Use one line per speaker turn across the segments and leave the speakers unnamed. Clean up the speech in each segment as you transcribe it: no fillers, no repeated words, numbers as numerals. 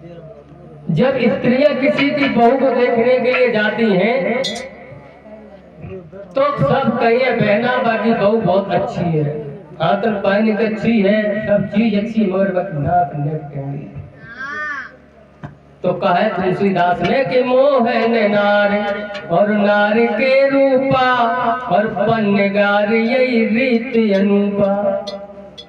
जब स्त्रियां किसी की बहू को देखने के लिए जाती हैं तो सब कहिए बहना बाकी बहू बहुत अच्छी है, हाथन पानी अच्छी है, सब चीज अच्छी, मगर नाक नेक तो कहे तुलसीदास ने कि मोह है नार और नार के रूपा और पन्नगार यही रीत अनूपा।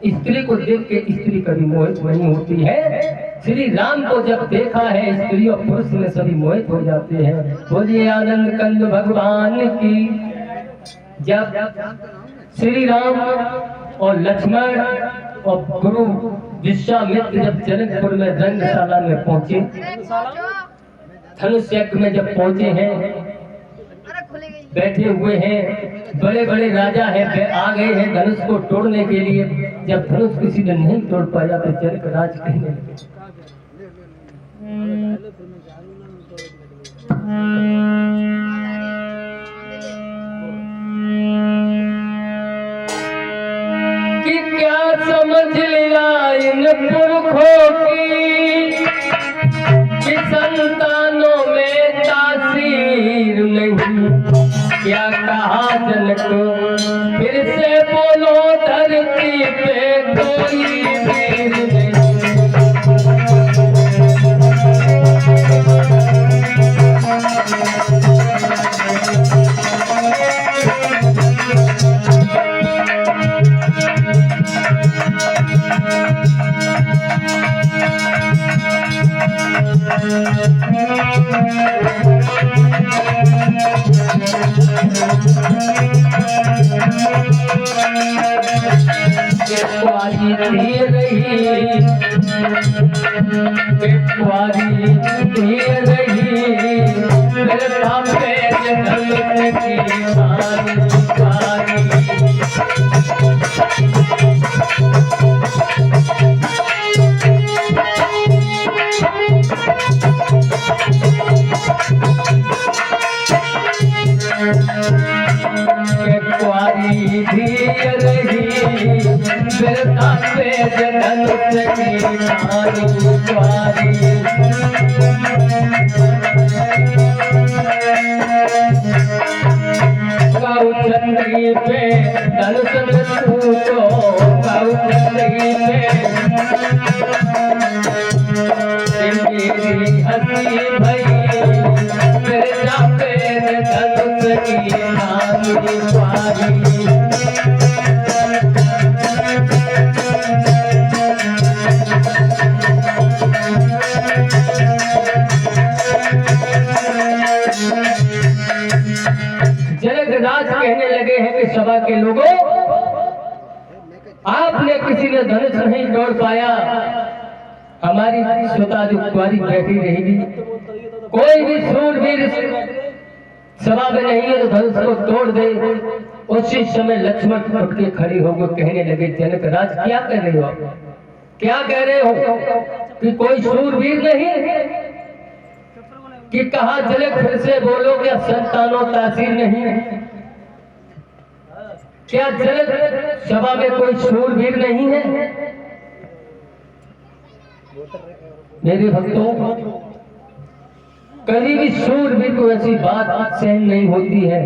स्त्री को देख के स्त्री कभी मोहित नहीं होती है। श्री राम को जब देखा है स्त्री और पुरुष में सभी मोहित हो जाते हैं। बोलिए आनंद कंद भगवान की। जब श्री राम और लक्ष्मण और गुरु विश्वामित्र जब जनकपुर में रंगशाला में पहुंचे, धनुष यज्ञ में जब पहुंचे हैं, बैठे हुए हैं, बड़े बड़े राजा हैं, आ गए हैं धनुष को तोड़ने के लिए। जब धनुष किसी ने नहीं तोड़ पाया तो जनक राज कहने लगे कि क्या समझ लिया इन पुरखों की कि संतानों में तासीर नहीं। क्या कहा जनक फिर से बोलो धरती पे कोई वीर नहीं। कहने लगे हैं कि सभा के लोगों, आपने किसी ने धनुष नहीं तोड़ पाया, हमारी श्रोता जो कुंवारी बैठी रहेगी, कोई भी शूरवीर सभा में नहीं है तो धनुष को तोड़ दे। उसी समय लक्ष्मण उठ के खड़ी होकर कहने लगे जनक राज क्या कह रहे हो आप, क्या कह रहे हो कि कोई शूरवीर नहीं, कि कहा जनक फिर से बोलो क्या संतानों तासीर नहीं, क्या जनक सभा में कोई शूरवीर नहीं है। मेरे भक्तों, कभी भी शूरवीर को ऐसी बात सहन नहीं होती है।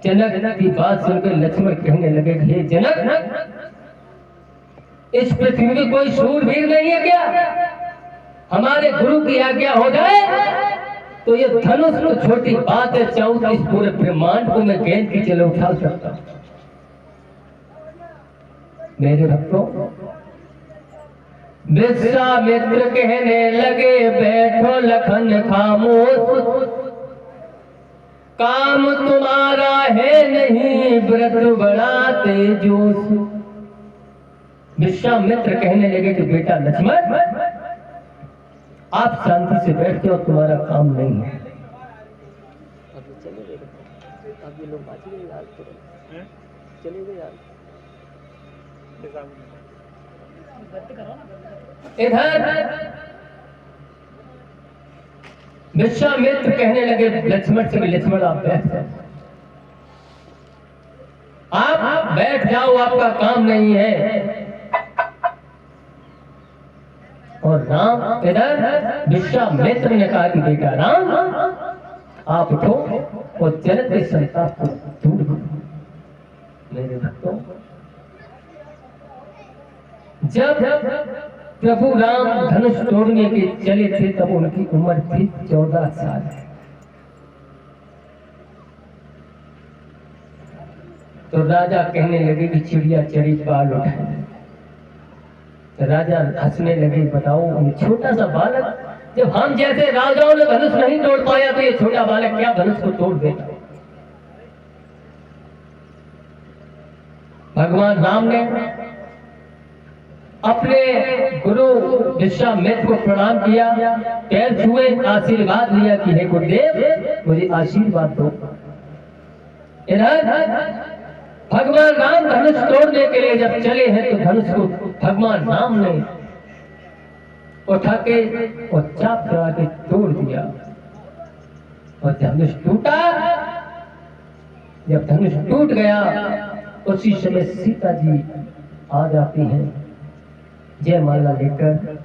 जनक की बात सुनकर लक्ष्मण कहने लगे हे जनक, इस पृथ्वी में कोई शूरवीर नहीं है क्या, हमारे गुरु की आज्ञा हो जाए तो ये धनुष तो छोटी बात है, चाहूं इस पूरे ब्रह्मांड को मैं गेंद की चले उठा सकता हूं। मेरे भक्तों, विश्वामित्र कहने लगे बैठो लखन खामोश, काम तुम्हारा है नहीं व्रत बढ़ाते जोश। विश्वामित्र कहने लगे कि बेटा लक्ष्मण, आप शांति से बैठते हो, तुम्हारा काम नहीं है। इधर विश्वामित्र कहने लगे लक्ष्मण से, लक्ष्मण आप बैठ जाओ, आप बैठ जाओ, आपका काम नहीं है। और राम इधर विश्वामित्र ने कहा कि बेटा राम आप उठो और जनक के संताप को दूर करो। मेरे भक्तों, जब प्रभु राम धनुष तोड़ने के चले थे तब उनकी उम्र थी 14 साल। तो राजा कहने लगे कि चिड़िया चढ़ी बाल उठाए। तो राजा हंसने लगे, बताओ छोटा सा बालक, जब हम जैसे राजाओं ने धनुष नहीं तोड़ पाया तो ये छोटा बालक क्या धनुष को तोड़ देता। भगवान राम ने अपने गुरु विश्वामित्र को प्रणाम किया, पैर छुए, आशीर्वाद लिया कि हे गुरुदेव मुझे आशीर्वाद दो। इधर भगवान राम धनुष तोड़ने के लिए जब चले हैं तो धनुष को भगवान राम ने उठा के और चाप चढ़ा के तोड़ दिया और धनुष टूटा। जब धनुष टूट गया उसी समय सीता जी आ जाती हैं जयमाला लेकर।